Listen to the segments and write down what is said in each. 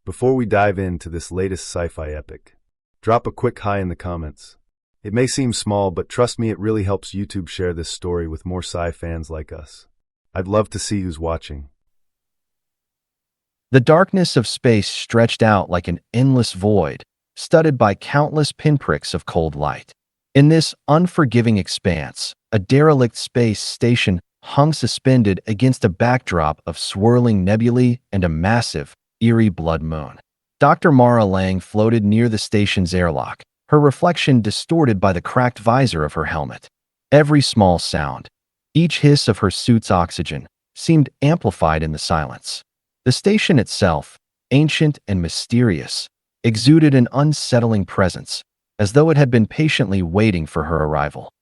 Before we dive into this latest sci-fi epic, drop a quick hi in the comments. It may seem small, but trust me, it really helps YouTube share this story with more sci fans like us. I'd love to see who's watching. The darkness of space stretched out like an endless void, studded by countless pinpricks of cold light. In this unforgiving expanse, a derelict space station hung suspended against a backdrop of swirling nebulae and a massive, eerie blood moon. Dr. Mara Lang floated near the station's airlock, her reflection distorted by the cracked visor of her helmet. Every small sound, each hiss of her suit's oxygen, seemed amplified in the silence. The station itself, ancient and mysterious, exuded an unsettling presence, as though it had been patiently waiting for her arrival.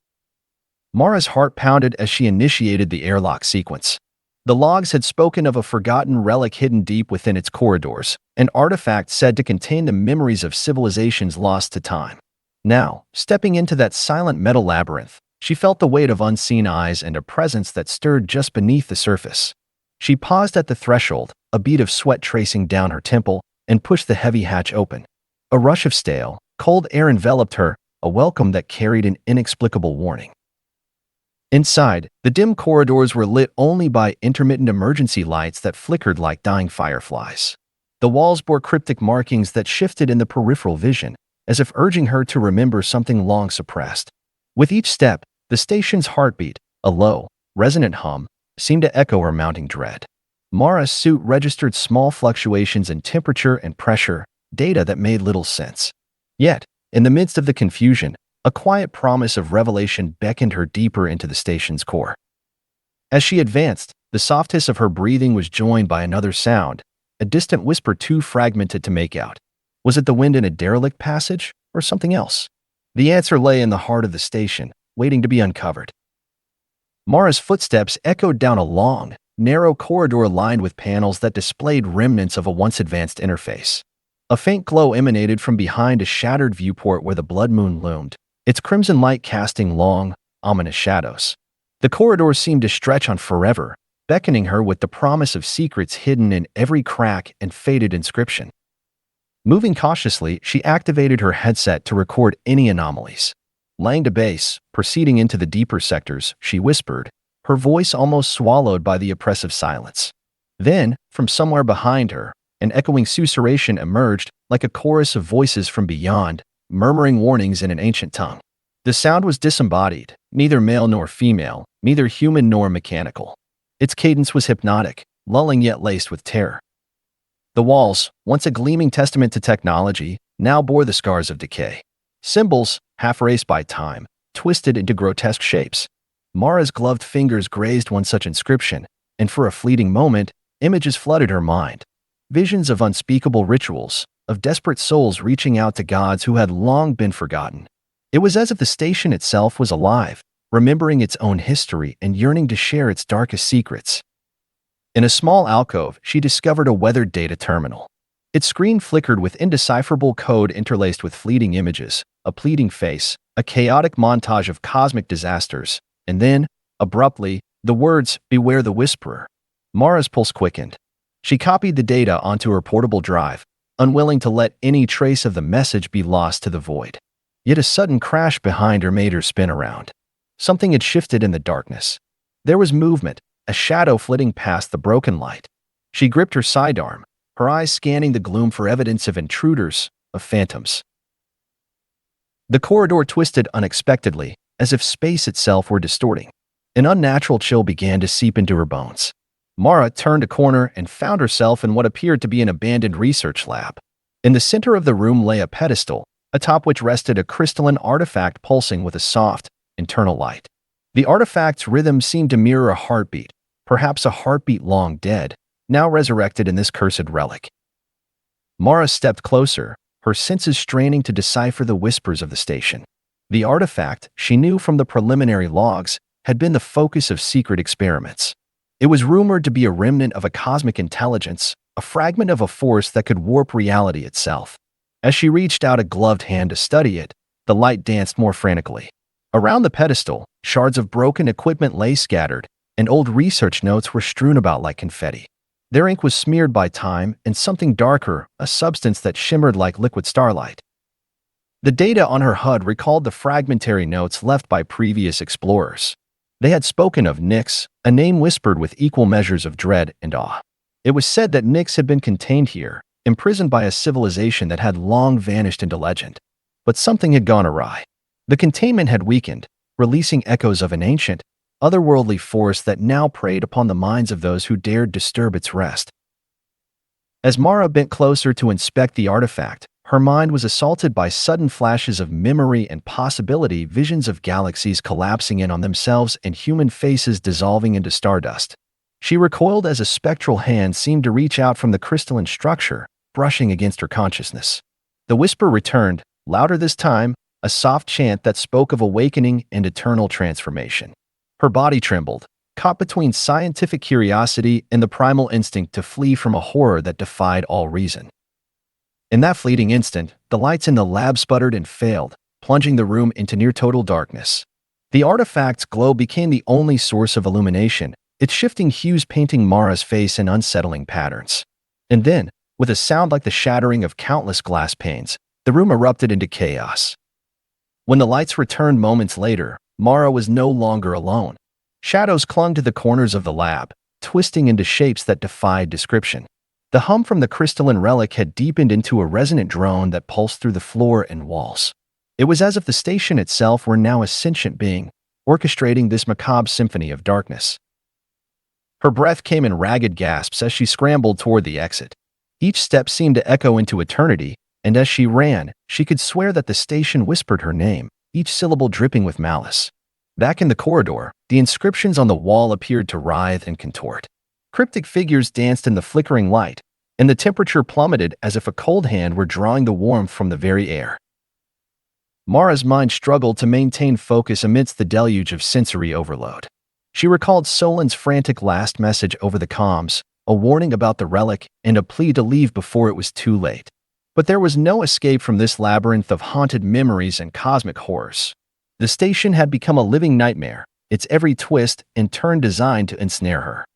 Mara's heart pounded as she initiated the airlock sequence. The logs had spoken of a forgotten relic hidden deep within its corridors, an artifact said to contain the memories of civilizations lost to time. Now, stepping into that silent metal labyrinth, she felt the weight of unseen eyes and a presence that stirred just beneath the surface. She paused at the threshold, a bead of sweat tracing down her temple, and pushed the heavy hatch open. A rush of stale, cold air enveloped her, a welcome that carried an inexplicable warning. Inside, the dim corridors were lit only by intermittent emergency lights that flickered like dying fireflies. The walls bore cryptic markings that shifted in the peripheral vision, as if urging her to remember something long suppressed. With each step, the station's heartbeat, a low, resonant hum, seemed to echo her mounting dread. Mara's suit registered small fluctuations in temperature and pressure, data that made little sense. Yet, in the midst of the confusion, a quiet promise of revelation beckoned her deeper into the station's core. As she advanced, the soft hiss of her breathing was joined by another sound, a distant whisper too fragmented to make out. Was it the wind in a derelict passage, or something else? The answer lay in the heart of the station, waiting to be uncovered. Mara's footsteps echoed down a long, narrow corridor lined with panels that displayed remnants of a once advanced interface. A faint glow emanated from behind a shattered viewport where the blood moon loomed, its crimson light casting long, ominous shadows. The corridor seemed to stretch on forever, beckoning her with the promise of secrets hidden in every crack and faded inscription. Moving cautiously, she activated her headset to record any anomalies. Laying to base, proceeding into the deeper sectors, she whispered, her voice almost swallowed by the oppressive silence. Then, from somewhere behind her, an echoing susurration emerged like a chorus of voices from beyond, murmuring warnings in an ancient tongue. The sound was disembodied, neither male nor female, neither human nor mechanical. Its cadence was hypnotic, lulling yet laced with terror. The walls, once a gleaming testament to technology, now bore the scars of decay. Symbols, half erased by time, twisted into grotesque shapes. Mara's gloved fingers grazed one such inscription, and for a fleeting moment, images flooded her mind. Visions of unspeakable rituals, of desperate souls reaching out to gods who had long been forgotten. It was as if the station itself was alive, remembering its own history and yearning to share its darkest secrets. In a small alcove, she discovered a weathered data terminal. Its screen flickered with indecipherable code interlaced with fleeting images, a pleading face, a chaotic montage of cosmic disasters, and then, abruptly, the words, "Beware the Whisperer." Mara's pulse quickened. She copied the data onto her portable drive, unwilling to let any trace of the message be lost to the void. Yet a sudden crash behind her made her spin around. Something had shifted in the darkness. There was movement, a shadow flitting past the broken light. She gripped her sidearm, her eyes scanning the gloom for evidence of intruders, of phantoms. The corridor twisted unexpectedly, as if space itself were distorting. An unnatural chill began to seep into her bones. Mara turned a corner and found herself in what appeared to be an abandoned research lab. In the center of the room lay a pedestal, atop which rested a crystalline artifact pulsing with a soft, internal light. The artifact's rhythm seemed to mirror a heartbeat, perhaps a heartbeat long dead, now resurrected in this cursed relic. Mara stepped closer, her senses straining to decipher the whispers of the station. The artifact, she knew from the preliminary logs, had been the focus of secret experiments. It was rumored to be a remnant of a cosmic intelligence, a fragment of a force that could warp reality itself. As she reached out a gloved hand to study it, the light danced more frantically. Around the pedestal, shards of broken equipment lay scattered, and old research notes were strewn about like confetti. Their ink was smeared by time and something darker, a substance that shimmered like liquid starlight. The data on her HUD recalled the fragmentary notes left by previous explorers. They had spoken of Nyx, a name whispered with equal measures of dread and awe. It was said that Nyx had been contained here, imprisoned by a civilization that had long vanished into legend. But something had gone awry. The containment had weakened, releasing echoes of an ancient, otherworldly force that now preyed upon the minds of those who dared disturb its rest. As Mara bent closer to inspect the artifact, her mind was assaulted by sudden flashes of memory and possibility, visions of galaxies collapsing in on themselves and human faces dissolving into stardust. She recoiled as a spectral hand seemed to reach out from the crystalline structure, brushing against her consciousness. The whisper returned, louder this time, a soft chant that spoke of awakening and eternal transformation. Her body trembled, caught between scientific curiosity and the primal instinct to flee from a horror that defied all reason. In that fleeting instant, the lights in the lab sputtered and failed, plunging the room into near-total darkness. The artifact's glow became the only source of illumination, its shifting hues painting Mara's face in unsettling patterns. And then, with a sound like the shattering of countless glass panes, the room erupted into chaos. When the lights returned moments later, Mara was no longer alone. Shadows clung to the corners of the lab, twisting into shapes that defied description. The hum from the crystalline relic had deepened into a resonant drone that pulsed through the floor and walls. It was as if the station itself were now a sentient being, orchestrating this macabre symphony of darkness. Her breath came in ragged gasps as she scrambled toward the exit. Each step seemed to echo into eternity, and as she ran, she could swear that the station whispered her name, each syllable dripping with malice. Back in the corridor, the inscriptions on the wall appeared to writhe and contort. Cryptic figures danced in the flickering light, and the temperature plummeted as if a cold hand were drawing the warmth from the very air. Mara's mind struggled to maintain focus amidst the deluge of sensory overload. She recalled Solon's frantic last message over the comms, a warning about the relic and a plea to leave before it was too late. But there was no escape from this labyrinth of haunted memories and cosmic horrors. The station had become a living nightmare, its every twist and turn designed to ensnare her.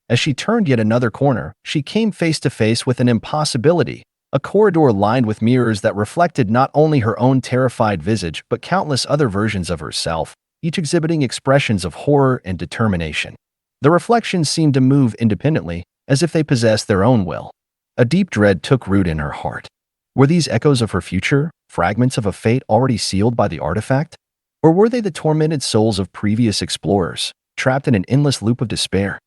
As she turned yet another corner, she came face to face with an impossibility, a corridor lined with mirrors that reflected not only her own terrified visage but countless other versions of herself, each exhibiting expressions of horror and determination. The reflections seemed to move independently, as if they possessed their own will. A deep dread took root in her heart. Were these echoes of her future, fragments of a fate already sealed by the artifact? Or were they the tormented souls of previous explorers, trapped in an endless loop of despair?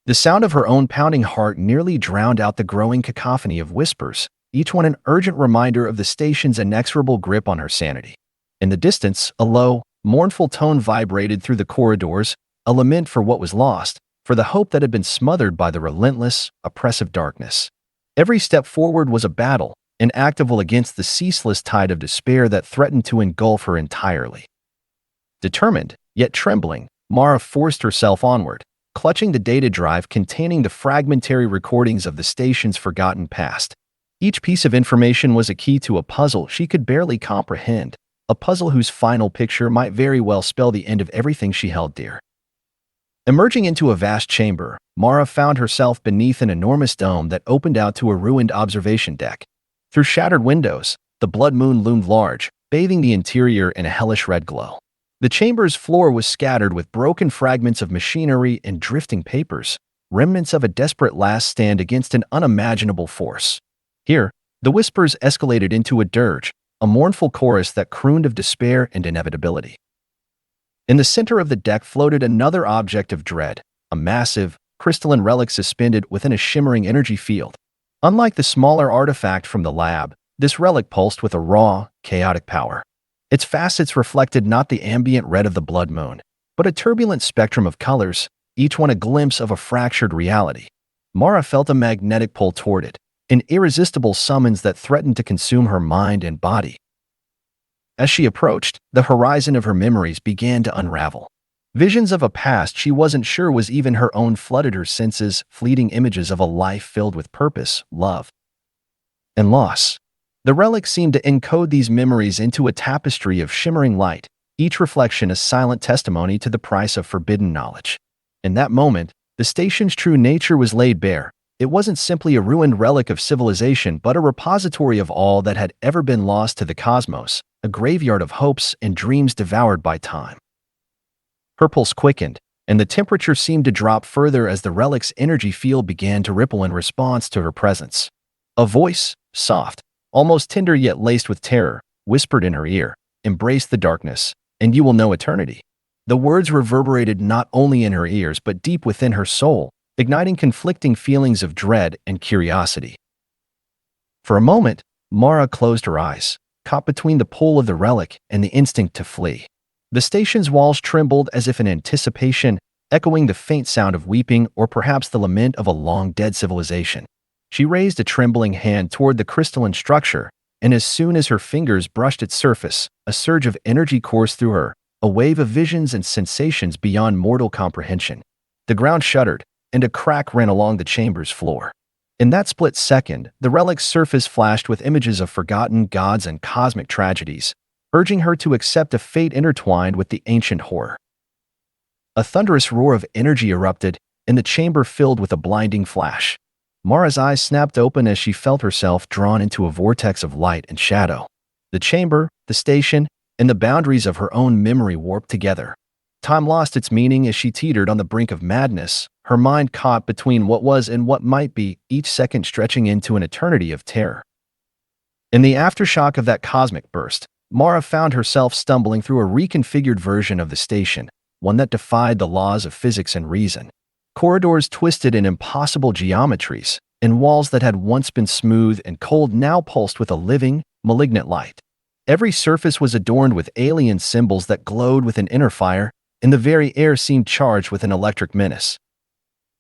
The sound of her own pounding heart nearly drowned out the growing cacophony of whispers, each one an urgent reminder of the station's inexorable grip on her sanity. In the distance, a low, mournful tone vibrated through the corridors, a lament for what was lost, for the hope that had been smothered by the relentless, oppressive darkness. Every step forward was a battle, an active against the ceaseless tide of despair that threatened to engulf her entirely. Determined, yet trembling, Mara forced herself onward, clutching the data drive containing the fragmentary recordings of the station's forgotten past. Each piece of information was a key to a puzzle she could barely comprehend, a puzzle whose final picture might very well spell the end of everything she held dear. Emerging into a vast chamber, Mara found herself beneath an enormous dome that opened out to a ruined observation deck. Through shattered windows, the blood moon loomed large, bathing the interior in a hellish red glow. The chamber's floor was scattered with broken fragments of machinery and drifting papers, remnants of a desperate last stand against an unimaginable force. Here, the whispers escalated into a dirge, a mournful chorus that crooned of despair and inevitability. In the center of the deck floated another object of dread, a massive, crystalline relic suspended within a shimmering energy field. Unlike the smaller artifact from the lab, this relic pulsed with a raw, chaotic power. Its facets reflected not the ambient red of the blood moon, but a turbulent spectrum of colors, each one a glimpse of a fractured reality. Mara felt a magnetic pull toward it, an irresistible summons that threatened to consume her mind and body. As she approached, the horizon of her memories began to unravel. Visions of a past she wasn't sure was even her own flooded her senses, fleeting images of a life filled with purpose, love, and loss. The relic seemed to encode these memories into a tapestry of shimmering light, each reflection a silent testimony to the price of forbidden knowledge. In that moment, The station's true nature was laid bare. It wasn't simply a ruined relic of civilization, but a repository of all that had ever been lost to the cosmos, a graveyard of hopes and dreams devoured by time. Her pulse quickened, and the temperature seemed to drop further as the relic's energy field began to ripple in response to her presence. A voice, soft, almost tender yet laced with terror, whispered in her ear, "Embrace the darkness, and you will know eternity." The words reverberated not only in her ears but deep within her soul, igniting conflicting feelings of dread and curiosity. For a moment, Mara closed her eyes, caught between the pull of the relic and the instinct to flee. The station's walls trembled as if in anticipation, echoing the faint sound of weeping or perhaps the lament of a long-dead civilization. She raised a trembling hand toward the crystalline structure, and as soon as her fingers brushed its surface, a surge of energy coursed through her, a wave of visions and sensations beyond mortal comprehension. The ground shuddered, and a crack ran along the chamber's floor. In that split second, the relic's surface flashed with images of forgotten gods and cosmic tragedies, urging her to accept a fate intertwined with the ancient horror. A thunderous roar of energy erupted, and the chamber filled with a blinding flash. Mara's eyes snapped open as she felt herself drawn into a vortex of light and shadow. The chamber, the station, and the boundaries of her own memory warped together. Time lost its meaning as she teetered on the brink of madness, her mind caught between what was and what might be, each second stretching into an eternity of terror. In the aftershock of that cosmic burst, Mara found herself stumbling through a reconfigured version of the station, one that defied the laws of physics and reason. Corridors twisted in impossible geometries, and walls that had once been smooth and cold now pulsed with a living, malignant light. Every surface was adorned with alien symbols that glowed with an inner fire, and the very air seemed charged with an electric menace.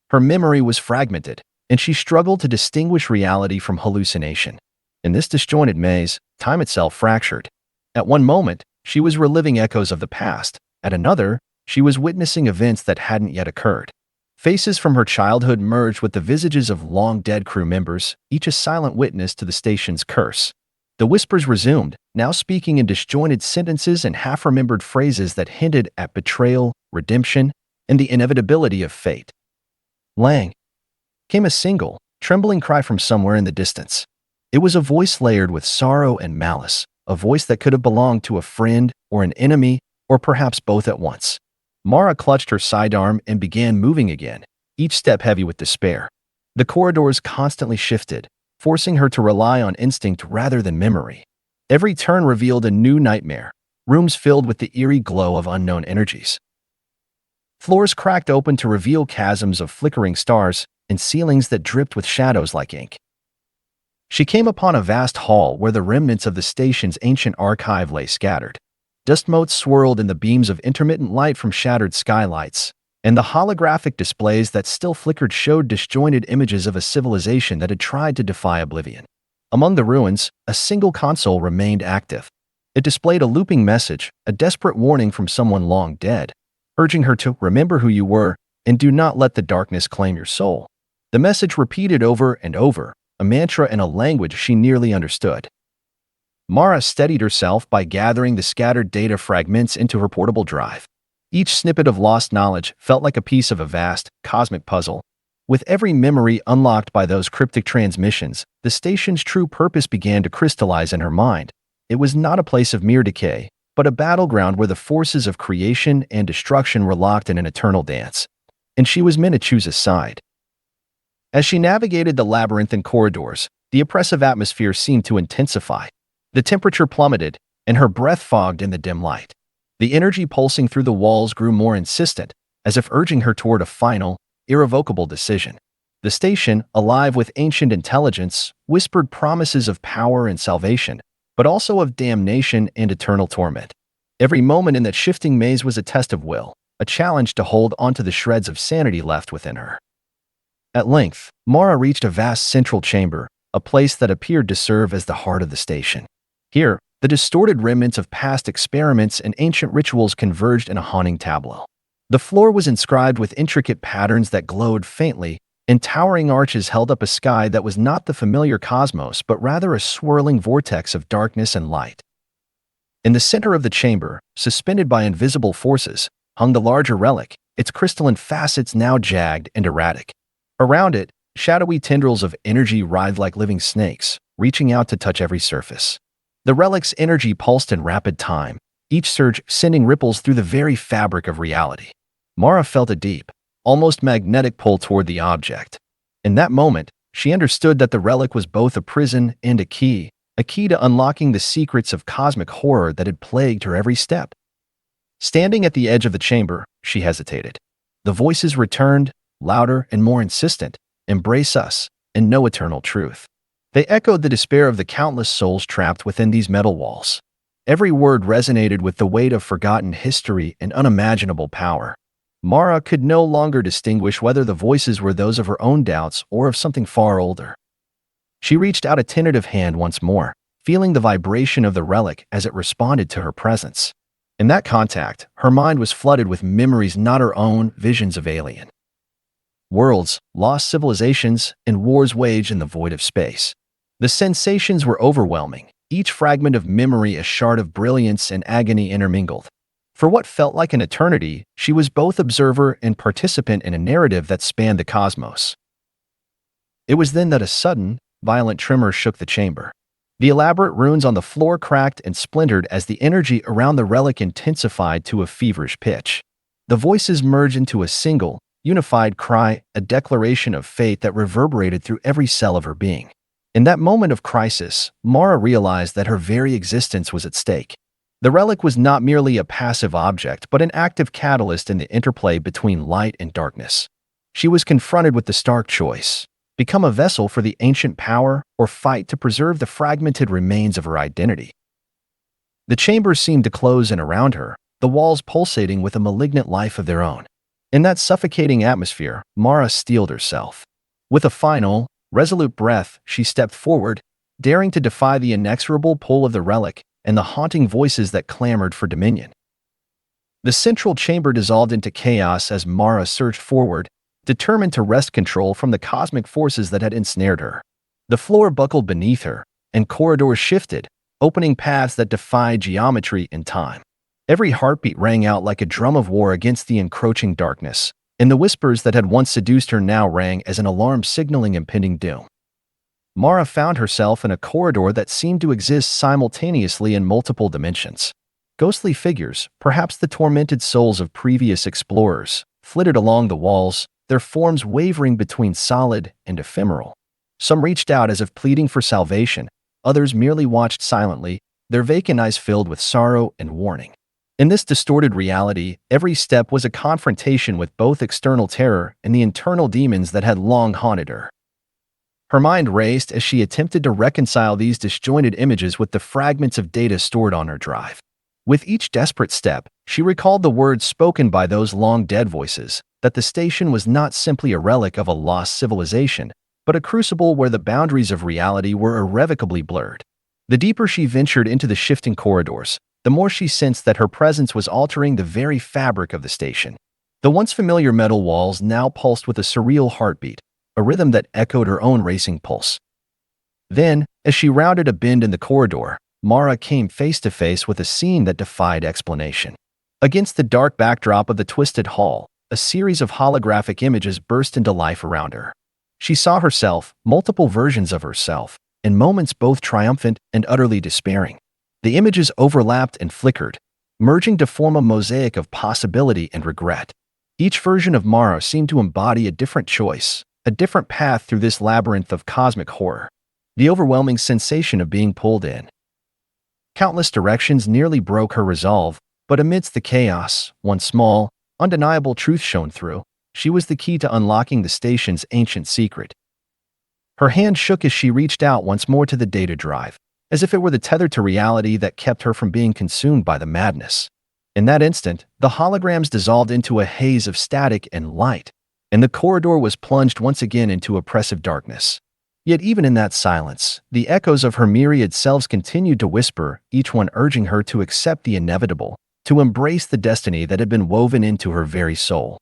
Her memory was fragmented, and she struggled to distinguish reality from hallucination. In this disjointed maze, time itself fractured. At one moment, she was reliving echoes of the past. At another, she was witnessing events that hadn't yet occurred. Faces from her childhood merged with the visages of long-dead crew members, each a silent witness to the station's curse. The whispers resumed, now speaking in disjointed sentences and half-remembered phrases that hinted at betrayal, redemption, and the inevitability of fate. "Lang!" came a single, trembling cry from somewhere in the distance. It was a voice layered with sorrow and malice, a voice that could have belonged to a friend or an enemy, or perhaps both at once. Mara clutched her sidearm and began moving again, each step heavy with despair. The corridors constantly shifted, forcing her to rely on instinct rather than memory. Every turn revealed a new nightmare, rooms filled with the eerie glow of unknown energies. Floors cracked open to reveal chasms of flickering stars, and ceilings that dripped with shadows like ink. She came upon a vast hall where the remnants of the station's ancient archive lay scattered. Dust motes swirled in the beams of intermittent light from shattered skylights, and the holographic displays that still flickered showed disjointed images of a civilization that had tried to defy oblivion. Among the ruins, a single console remained active. It displayed a looping message, a desperate warning from someone long dead, urging her to remember who you were and do not let the darkness claim your soul. The message repeated over and over, a mantra in a language she nearly understood. Mara steadied herself by gathering the scattered data fragments into her portable drive. Each snippet of lost knowledge felt like a piece of a vast, cosmic puzzle. With every memory unlocked by those cryptic transmissions, the station's true purpose began to crystallize in her mind. It was not a place of mere decay, but a battleground where the forces of creation and destruction were locked in an eternal dance. And she was meant to choose a side. As she navigated the labyrinthine corridors, the oppressive atmosphere seemed to intensify. The temperature plummeted, and her breath fogged in the dim light. The energy pulsing through the walls grew more insistent, as if urging her toward a final, irrevocable decision. The station, alive with ancient intelligence, whispered promises of power and salvation, but also of damnation and eternal torment. Every moment in that shifting maze was a test of will, a challenge to hold onto the shreds of sanity left within her. At length, Mara reached a vast central chamber, a place that appeared to serve as the heart of the station. Here, the distorted remnants of past experiments and ancient rituals converged in a haunting tableau. The floor was inscribed with intricate patterns that glowed faintly, and towering arches held up a sky that was not the familiar cosmos but rather a swirling vortex of darkness and light. In the center of the chamber, suspended by invisible forces, hung the larger relic, its crystalline facets now jagged and erratic. Around it, shadowy tendrils of energy writhed like living snakes, reaching out to touch every surface. The relic's energy pulsed in rapid time, each surge sending ripples through the very fabric of reality. Mara felt a deep, almost magnetic pull toward the object. In that moment, she understood that the relic was both a prison and a key to unlocking the secrets of cosmic horror that had plagued her every step. Standing at the edge of the chamber, she hesitated. The voices returned, louder and more insistent. Embrace us, and know eternal truth. They echoed the despair of the countless souls trapped within these metal walls. Every word resonated with the weight of forgotten history and unimaginable power. Mara could no longer distinguish whether the voices were those of her own doubts or of something far older. She reached out a tentative hand once more, feeling the vibration of the relic as it responded to her presence. In that contact, her mind was flooded with memories not her own, visions of alien worlds, lost civilizations, and wars waged in the void of space. The sensations were overwhelming, each fragment of memory a shard of brilliance and agony intermingled. For what felt like an eternity, she was both observer and participant in a narrative that spanned the cosmos. It was then that a sudden, violent tremor shook the chamber. The elaborate runes on the floor cracked and splintered as the energy around the relic intensified to a feverish pitch. The voices merged into a single, unified cry, a declaration of fate that reverberated through every cell of her being. In that moment of crisis, Mara realized that her very existence was at stake. The relic was not merely a passive object, but an active catalyst in the interplay between light and darkness. She was confronted with the stark choice: become a vessel for the ancient power or fight to preserve the fragmented remains of her identity. The chamber seemed to close in around her, the walls pulsating with a malignant life of their own. In that suffocating atmosphere, Mara steeled herself. With a final, resolute breath, she stepped forward, daring to defy the inexorable pull of the relic and the haunting voices that clamored for dominion. The central chamber dissolved into chaos as Mara surged forward, determined to wrest control from the cosmic forces that had ensnared her. The floor buckled beneath her, and corridors shifted, opening paths that defied geometry and time. Every heartbeat rang out like a drum of war against the encroaching darkness, and the whispers that had once seduced her now rang as an alarm signaling impending doom. Mara found herself in a corridor that seemed to exist simultaneously in multiple dimensions. Ghostly figures, perhaps the tormented souls of previous explorers, flitted along the walls, their forms wavering between solid and ephemeral. Some reached out as if pleading for salvation, others merely watched silently, their vacant eyes filled with sorrow and warning. In this distorted reality, every step was a confrontation with both external terror and the internal demons that had long haunted her. Her mind raced as she attempted to reconcile these disjointed images with the fragments of data stored on her drive. With each desperate step, she recalled the words spoken by those long-dead voices, that the station was not simply a relic of a lost civilization, but a crucible where the boundaries of reality were irrevocably blurred. The deeper she ventured into the shifting corridors, the more she sensed that her presence was altering the very fabric of the station. The once familiar metal walls now pulsed with a surreal heartbeat, a rhythm that echoed her own racing pulse. Then, as she rounded a bend in the corridor, Mara came face to face with a scene that defied explanation. Against the dark backdrop of the twisted hall, a series of holographic images burst into life around her. She saw herself, multiple versions of herself, in moments both triumphant and utterly despairing. The images overlapped and flickered, merging to form a mosaic of possibility and regret. Each version of Mara seemed to embody a different choice, a different path through this labyrinth of cosmic horror. The overwhelming sensation of being pulled in countless directions nearly broke her resolve, but amidst the chaos, one small, undeniable truth shone through: she was the key to unlocking the station's ancient secret. Her hand shook as she reached out once more to the data drive, as if it were the tether to reality that kept her from being consumed by the madness. In that instant, the holograms dissolved into a haze of static and light, and the corridor was plunged once again into oppressive darkness. Yet even in that silence, the echoes of her myriad selves continued to whisper, each one urging her to accept the inevitable, to embrace the destiny that had been woven into her very soul.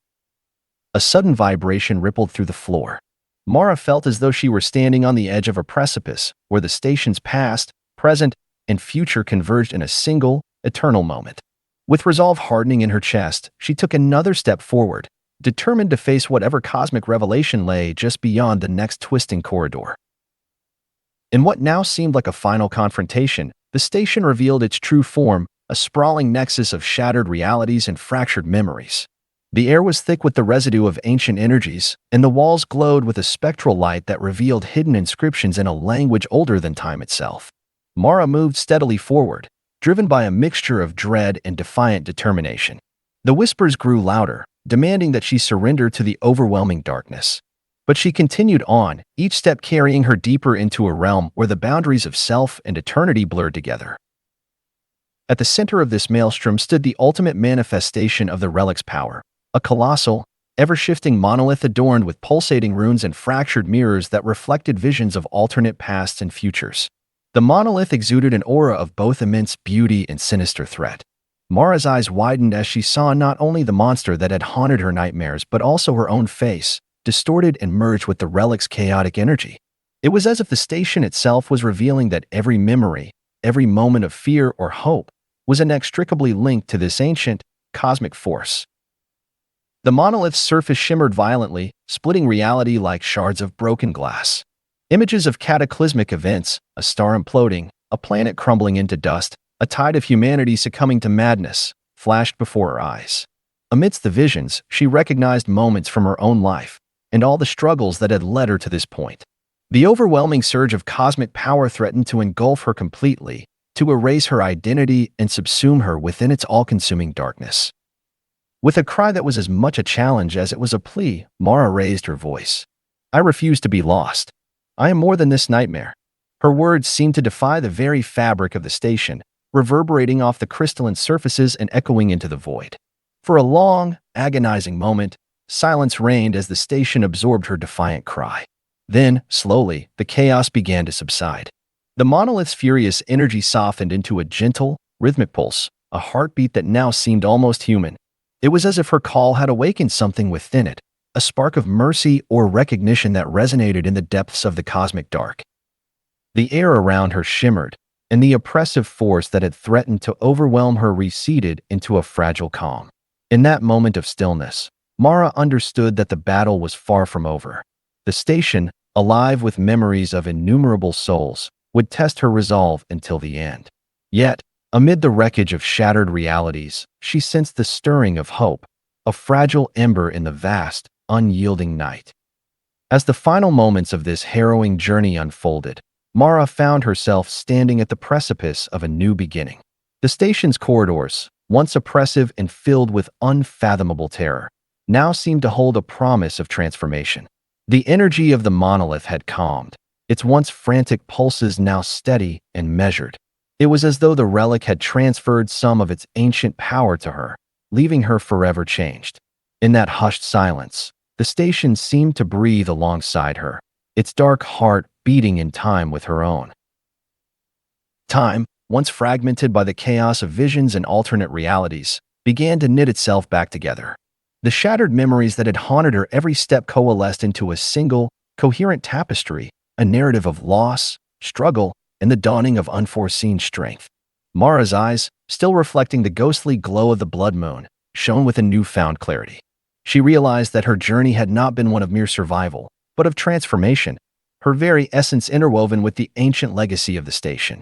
A sudden vibration rippled through the floor. Mara felt as though she were standing on the edge of a precipice, where the station's past, present, and future converged in a single, eternal moment. With resolve hardening in her chest, she took another step forward, determined to face whatever cosmic revelation lay just beyond the next twisting corridor. In what now seemed like a final confrontation, the station revealed its true form, a sprawling nexus of shattered realities and fractured memories. The air was thick with the residue of ancient energies, and the walls glowed with a spectral light that revealed hidden inscriptions in a language older than time itself. Mara moved steadily forward, driven by a mixture of dread and defiant determination. The whispers grew louder, demanding that she surrender to the overwhelming darkness. But she continued on, each step carrying her deeper into a realm where the boundaries of self and eternity blurred together. At the center of this maelstrom stood the ultimate manifestation of the relic's power, a colossal, ever-shifting monolith adorned with pulsating runes and fractured mirrors that reflected visions of alternate pasts and futures. The monolith exuded an aura of both immense beauty and sinister threat. Mara's eyes widened as she saw not only the monster that had haunted her nightmares but also her own face, distorted and merged with the relic's chaotic energy. It was as if the station itself was revealing that every memory, every moment of fear or hope, was inextricably linked to this ancient, cosmic force. The monolith's surface shimmered violently, splitting reality like shards of broken glass. Images of cataclysmic events, a star imploding, a planet crumbling into dust, a tide of humanity succumbing to madness, flashed before her eyes. Amidst the visions, she recognized moments from her own life, and all the struggles that had led her to this point. The overwhelming surge of cosmic power threatened to engulf her completely, to erase her identity and subsume her within its all-consuming darkness. With a cry that was as much a challenge as it was a plea, Mara raised her voice. "I refuse to be lost. I am more than this nightmare." Her words seemed to defy the very fabric of the station, reverberating off the crystalline surfaces and echoing into the void. For a long, agonizing moment, silence reigned as the station absorbed her defiant cry. Then, slowly, the chaos began to subside. The monolith's furious energy softened into a gentle, rhythmic pulse, a heartbeat that now seemed almost human. It was as if her call had awakened something within it, a spark of mercy or recognition that resonated in the depths of the cosmic dark. The air around her shimmered, and the oppressive force that had threatened to overwhelm her receded into a fragile calm. In that moment of stillness, Mara understood that the battle was far from over. The station, alive with memories of innumerable souls, would test her resolve until the end. Yet, amid the wreckage of shattered realities, she sensed the stirring of hope, a fragile ember in the vast, unyielding night. As the final moments of this harrowing journey unfolded, Mara found herself standing at the precipice of a new beginning. The station's corridors, once oppressive and filled with unfathomable terror, now seemed to hold a promise of transformation. The energy of the monolith had calmed, its once frantic pulses now steady and measured. It was as though the relic had transferred some of its ancient power to her, leaving her forever changed. In that hushed silence, the station seemed to breathe alongside her, its dark heart beating in time with her own. Time, once fragmented by the chaos of visions and alternate realities, began to knit itself back together. The shattered memories that had haunted her every step coalesced into a single, coherent tapestry, a narrative of loss, struggle, and the dawning of unforeseen strength. Mara's eyes, still reflecting the ghostly glow of the blood moon, shone with a newfound clarity. She realized that her journey had not been one of mere survival, but of transformation, her very essence interwoven with the ancient legacy of the station.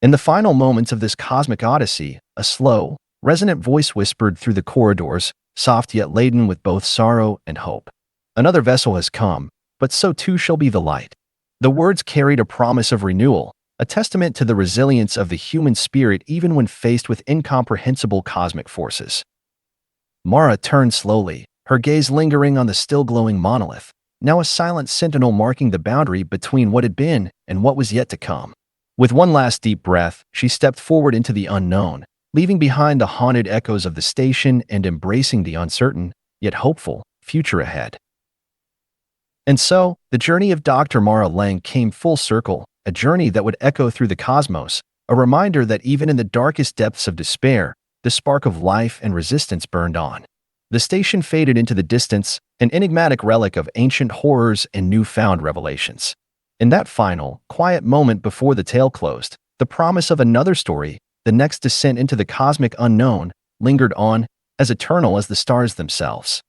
In the final moments of this cosmic odyssey, a slow, resonant voice whispered through the corridors, soft yet laden with both sorrow and hope. "Another vessel has come, but so too shall be the light." The words carried a promise of renewal, a testament to the resilience of the human spirit even when faced with incomprehensible cosmic forces. Mara turned slowly, her gaze lingering on the still-glowing monolith, now a silent sentinel marking the boundary between what had been and what was yet to come. With one last deep breath, she stepped forward into the unknown, leaving behind the haunted echoes of the station and embracing the uncertain, yet hopeful, future ahead. And so, the journey of Dr. Mara Lang came full circle, a journey that would echo through the cosmos, a reminder that even in the darkest depths of despair, the spark of life and resistance burned on. The station faded into the distance, an enigmatic relic of ancient horrors and newfound revelations. In that final, quiet moment before the tale closed, the promise of another story, The next descent into the cosmic unknown lingered on, as eternal as the stars themselves.